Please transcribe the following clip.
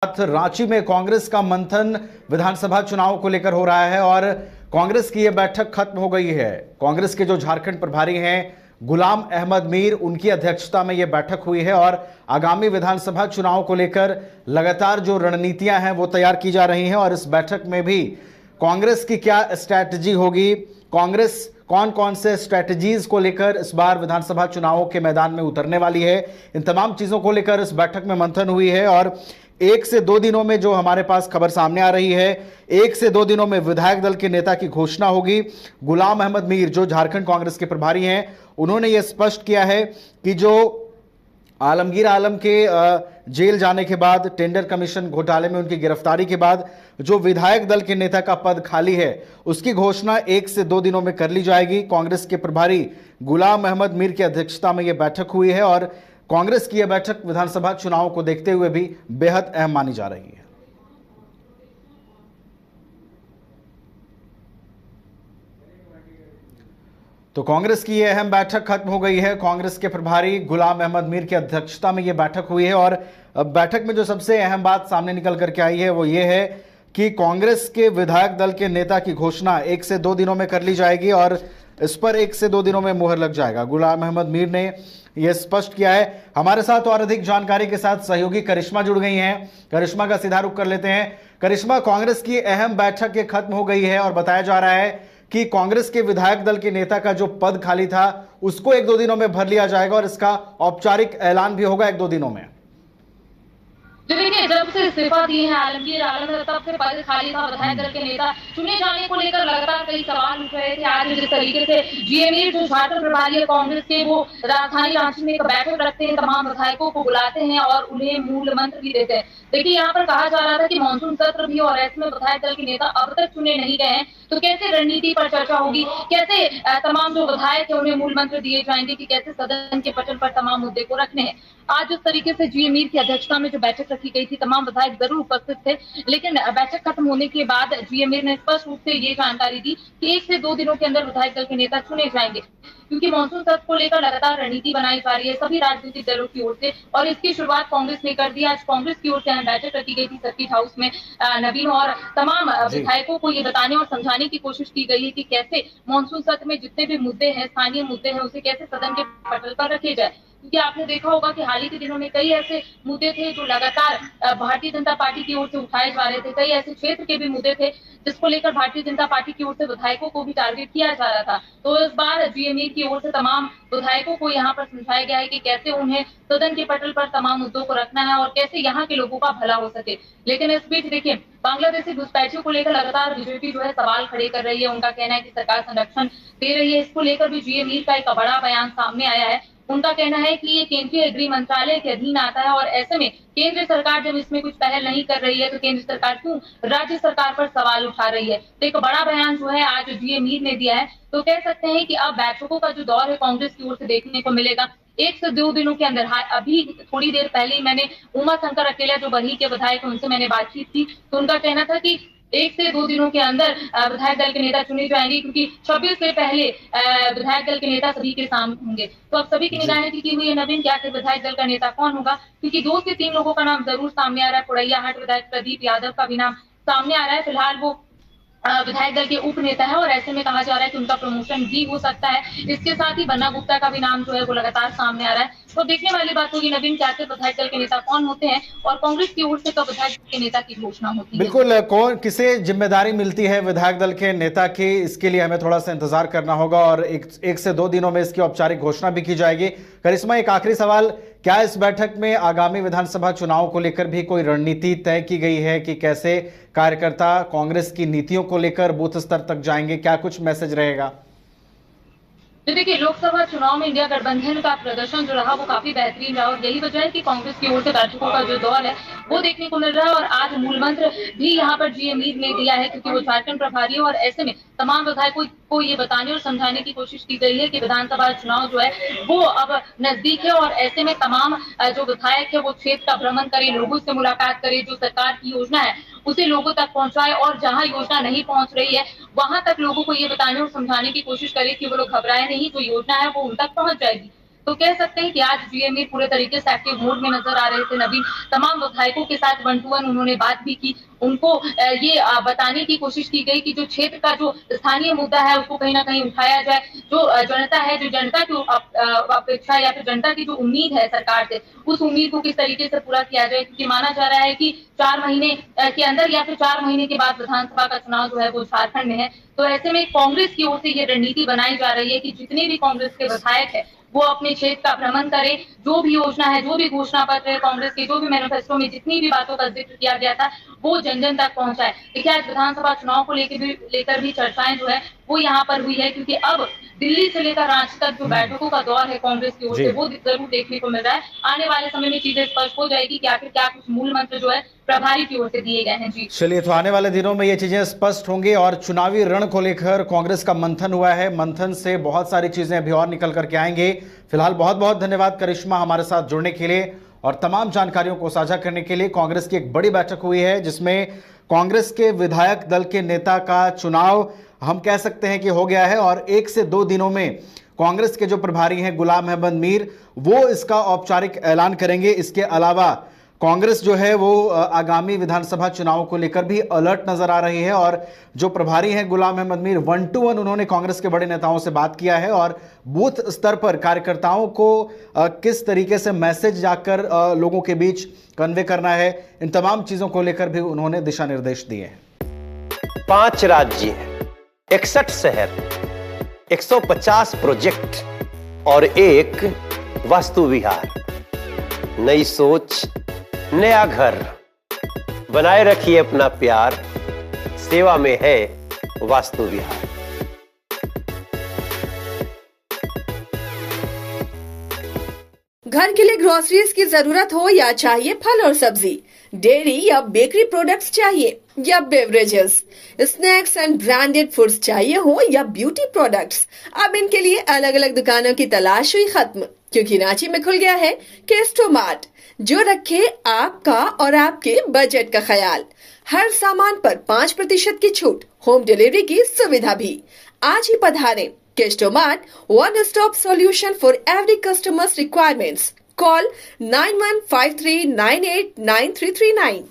रांची में कांग्रेस का मंथन विधानसभा चुनाव को लेकर हो रहा है और कांग्रेस की यह बैठक खत्म हो गई है। कांग्रेस के जो झारखंड प्रभारी हैं गुलाम अहमद मीर, उनकी अध्यक्षता में यह बैठक हुई है और आगामी विधानसभा चुनाव को लेकर लगातार जो रणनीतियां हैं वो तैयार की जा रही हैं। और इस बैठक में भी कांग्रेस की क्या स्ट्रैटेजी होगी, कांग्रेस कौन कौन से स्ट्रैटेजीज को लेकर इस बार विधानसभा चुनावों के मैदान में उतरने वाली है, इन तमाम चीजों को लेकर इस बैठक में मंथन हुई है। और 1 से 2 दिनों में जो हमारे पास खबर सामने आ रही है, 1 से 2 दिनों में विधायक दल के नेता की घोषणा होगी। गुलाम अहमद मीर जो झारखंड कांग्रेस के प्रभारी हैं, उन्होंने यह स्पष्ट किया है कि जो आलमगीर आलम के जेल जाने के बाद, टेंडर कमीशन घोटाले में उनकी गिरफ्तारी के बाद जो विधायक दल के नेता का पद खाली है, उसकी घोषणा 1 से 2 दिनों में कर ली जाएगी। कांग्रेस के प्रभारी गुलाम अहमद मीर की अध्यक्षता में यह बैठक हुई है और कांग्रेस की यह बैठक विधानसभा चुनाव को देखते हुए भी बेहद अहम मानी जा रही है। तो कांग्रेस की यह अहम बैठक खत्म हो गई है। कांग्रेस के प्रभारी गुलाम अहमद मीर की अध्यक्षता में यह बैठक हुई है और बैठक में जो सबसे अहम बात सामने निकल करके आई है वो ये है कि कांग्रेस के विधायक दल के नेता की घोषणा 1 से 2 दिनों में कर ली जाएगी और इस पर 1 से 2 दिनों में मुहर लग जाएगा। गुलाम अहमद मीर ने यह स्पष्ट किया है। हमारे साथ और अधिक जानकारी के साथ सहयोगी करिश्मा जुड़ गई हैं। करिश्मा का सीधा रुख कर लेते हैं। करिश्मा, कांग्रेस की अहम बैठक ये खत्म हो गई है और बताया जा रहा है कि कांग्रेस के विधायक दल के नेता का जो पद खाली था उसको 1-2 दिनों में भर लिया जाएगा और इसका औपचारिक ऐलान भी होगा 1-2 दिनों में। देखिए, जब से इस्तीफा दिए हैं आलमगीर आलम, तब से पद खाली था। विधायक दल के नेता चुने जाने को लेकर लगातार कई सवाल उठ रहे थे। आज जिस तरीके से जीएमई जो झारखंड प्रभारी है कांग्रेस के, वो राजधानी रांची में एक बैठक रखते हैं, तमाम विधायकों को बुलाते हैं और उन्हें मूल मंत्र भी देते हैं। देखिए, यहाँ पर कहा जा रहा था कि मानसून सत्र भी और ऐसे में विधायक दल के नेता अब तक चुने नहीं गए हैं, तो कैसे रणनीति पर चर्चा होगी, कैसे तमाम जो विधायक है उन्हें मूल मंत्र दिए जाएंगे कि कैसे सदन के पटल पर तमाम मुद्दे को रखने हैं। आज जिस तरीके से जीएमई की अध्यक्षता में जो बैठक रखी गई थी, तमाम विधायक जरूर उपस्थित थे, लेकिन बैठक खत्म होने के बाद जीएमई ने स्पष्ट रूप से ये जानकारी दी कि 1 से 2 दिनों के अंदर विधायक दल के नेता चुने जाएंगे, क्योंकि मानसून सत्र को लेकर लगातार रणनीति बनाई जा रही है सभी राजनीतिक दलों की ओर से और इसकी शुरुआत कांग्रेस ने कर दी। आज कांग्रेस की ओर से बैठक रखी गई थी सर्किट हाउस में नवीन और तमाम विधायकों को ये बताने और समझाने की कोशिश की गई है कि कैसे मानसून सत्र में जितने भी मुद्दे हैं, स्थानीय मुद्दे हैं, उसे कैसे सदन के पटल पर रखे जाए। क्योंकि आपने देखा होगा कि हाल ही के दिनों में कई ऐसे मुद्दे थे जो लगातार भारतीय जनता पार्टी की ओर से उठाए जा रहे थे। कई ऐसे क्षेत्र के भी मुद्दे थे जिसको लेकर भारतीय जनता पार्टी की ओर से विधायकों को भी टारगेट किया जा रहा था। तो इस बार जीएमई की ओर से तमाम विधायकों को यहाँ पर समझाया गया है कि कैसे उन्हें सदन के पटल पर तमाम मुद्दों को रखना है और कैसे यहाँ के लोगों का भला हो सके। लेकिन इस बीच देखिए, बांग्लादेशी घुसपैठियों को लेकर लगातार बीजेपी जो है सवाल खड़े कर रही है। उनका कहना है कि सरकार संरक्षण दे रही है। इसको लेकर भी जीएमई का एक बड़ा बयान सामने आया है। उनका कहना है कि ये केंद्रीय गृह मंत्रालय के अधीन आता है और ऐसे में केंद्र सरकार जब इसमें कुछ पहल नहीं कर रही है तो केंद्र सरकार क्यों राज्य सरकार पर सवाल उठा रही है। तो एक बड़ा बयान जो है आज जीएमई ने दिया है। तो कह सकते हैं कि अब बैठकों का जो दौर है कांग्रेस की ओर से देखने को मिलेगा 1 से 2 दिनों के अंदर। अभी थोड़ी देर पहले ही मैंने उमा शंकर अकेला जो बरही के विधायक उनसे मैंने बातचीत की, तो उनका कहना था कि 1 से 2 दिनों के अंदर विधायक दल के नेता चुने जाएंगे, क्योंकि 26 से पहले विधायक दल के नेता सभी के सामने होंगे। तो अब सभी की निगाहें टिकी हुई है नवीन, क्या विधायक दल का नेता कौन होगा, क्योंकि 2 से 3 लोगों का नाम जरूर सामने आ रहा है। पुड़ैयाहाट विधायक प्रदीप यादव का भी नाम सामने आ रहा है। फिलहाल वो विधायक दल के उप नेता है और ऐसे में कहा जा रहा है कि उनका प्रमोशन भी हो सकता है। इसके साथ ही बन्ना गुप्ता का भी नाम जो है वो लगातार सामने आ रहा है। तो देखने वाली बात होगी नवीन, क्या विधायक दल के नेता कौन होते हैं और कांग्रेस की ओर से कब विधायक दल के नेता की घोषणा होती है। बिल्कुल, कौन किसे जिम्मेदारी मिलती है विधायक दल के नेता की, इसके लिए हमें थोड़ा सा इंतजार करना होगा और 1 से 2 दिनों में इसकी औपचारिक घोषणा भी की जाएगी। करिश्मा, एक आखिरी सवाल, क्या इस बैठक में आगामी विधानसभा चुनाव को लेकर भी कोई रणनीति तय की गई है कि कैसे कार्यकर्ता कांग्रेस की नीतियों को लेकर बूथ स्तर तक जाएंगे, क्या कुछ मैसेज रहेगा? तो देखिए, लोकसभा चुनाव में इंडिया गठबंधन का प्रदर्शन जो रहा वो काफी बेहतरीन रहा और यही वजह है कि कांग्रेस की ओर से बैठकों का जो दौर है वो देखने को मिल रहा है। और आज मूल मंत्र भी यहाँ पर जीएमई ने दिया है, क्योंकि वो झारखंड प्रभारी है और ऐसे में तमाम विधायकों को ये बताने और समझाने की कोशिश की गई है कि विधानसभा चुनाव जो है वो अब नजदीक है और ऐसे में तमाम जो विधायक है वो क्षेत्र का भ्रमण करे, लोगों से मुलाकात करे, जो सरकार की योजना है उसे लोगों तक पहुंचाए और जहां योजना नहीं पहुंच रही है वहां तक लोगों को ये बताने और समझाने की कोशिश करे कि वो लोग घबराए नहीं, जो योजना है वो उन तक पहुंच जाएगी। तो कह सकते हैं कि आज जीएम मीर पूरे तरीके से एक्टिव मोड में नजर आ रहे थे। नवीन तमाम विधायकों के साथ 1-to-1 उन्होंने बात भी की। उनको ये बताने की कोशिश की गई कि जो क्षेत्र का जो स्थानीय मुद्दा है उसको कहीं ना कहीं उठाया जाए। जो जनता है, जो जनता की अपेक्षा या फिर जनता की जो उम्मीद है सरकार से, उस उम्मीद को किस तरीके से पूरा किया जाए, क्योंकि माना जा रहा है कि 4 महीने के अंदर या फिर 4 महीने के बाद विधानसभा का चुनाव जो है वो झारखंड में है। तो ऐसे में कांग्रेस की ओर से ये रणनीति बनाई जा रही है कि जितने भी कांग्रेस के विधायक है वो अपने क्षेत्र का भ्रमण करें। जो भी योजना है, जो भी घोषणा पत्र है कांग्रेस के, जो भी मैनिफेस्टो में जितनी भी बातों का जिक्र किया गया था, वो जन जन तक पहुंचाए। देखिए आज विधानसभा चुनाव को लेकर भी चर्चाएं जो है वो यहाँ पर हुई है, क्योंकि अब दिल्ली से लेकर रांची तक जो बैठकों का दौर है कांग्रेस की ओर से, वो जरूर देखने को मिल रहा है। आने वाले समय में चीजें स्पष्ट हो जाएगी कि आखिर क्या कुछ मूल मंत्र जो है प्रभारी की ओर से दिए गए हैं। जी चलिए, तो आने वाले दिनों में ये चीजें स्पष्ट होंगी और चुनावी रण को लेकर कांग्रेस का मंथन हुआ है। मंथन से बहुत सारी चीजें अभी और निकल करके आएंगे। फिलहाल बहुत बहुत धन्यवाद करिश्मा हमारे साथ जुड़ने के लिए और तमाम जानकारियों को साझा करने के लिए। कांग्रेस की एक बड़ी बैठक हुई है जिसमें कांग्रेस के विधायक दल के नेता का चुनाव हम कह सकते हैं कि हो गया है और 1 से 2 दिनों में कांग्रेस के जो प्रभारी हैं गुलाम अहमद मीर वो इसका औपचारिक ऐलान करेंगे। इसके अलावा कांग्रेस जो है वो आगामी विधानसभा चुनाव को लेकर भी अलर्ट नजर आ रही है और जो प्रभारी हैं गुलाम अहमद मीर 1-to-1 उन्होंने कांग्रेस के बड़े नेताओं से बात किया है और बूथ स्तर पर कार्यकर्ताओं को किस तरीके से मैसेज जाकर लोगों के बीच कन्वे करना है, इन तमाम चीजों को लेकर भी उन्होंने दिशा निर्देश दिए हैं। 5 राज्य, 61 शहर, 150 प्रोजेक्ट और एक वास्तु विहार। नई सोच, नया घर। बनाए रखिए अपना प्यार, सेवा में है वास्तु विहार। घर के लिए ग्रोसरीज की जरूरत हो या चाहिए फल और सब्जी, डेयरी या बेकरी प्रोडक्ट्स चाहिए या beverages, snacks and branded foods चाहिए हो या ब्यूटी प्रोडक्ट्स, अब इनके लिए अलग अलग दुकानों की तलाश हुई खत्म, क्योंकि रांची में खुल गया है केस्टो मार्ट, जो रखे आपका और आपके बजट का ख्याल। हर सामान पर 5% की छूट, होम डिलीवरी की सुविधा भी। आज ही पधारें। Kesto Mart, one stop solution for every customer's requirements. Call 9153989339.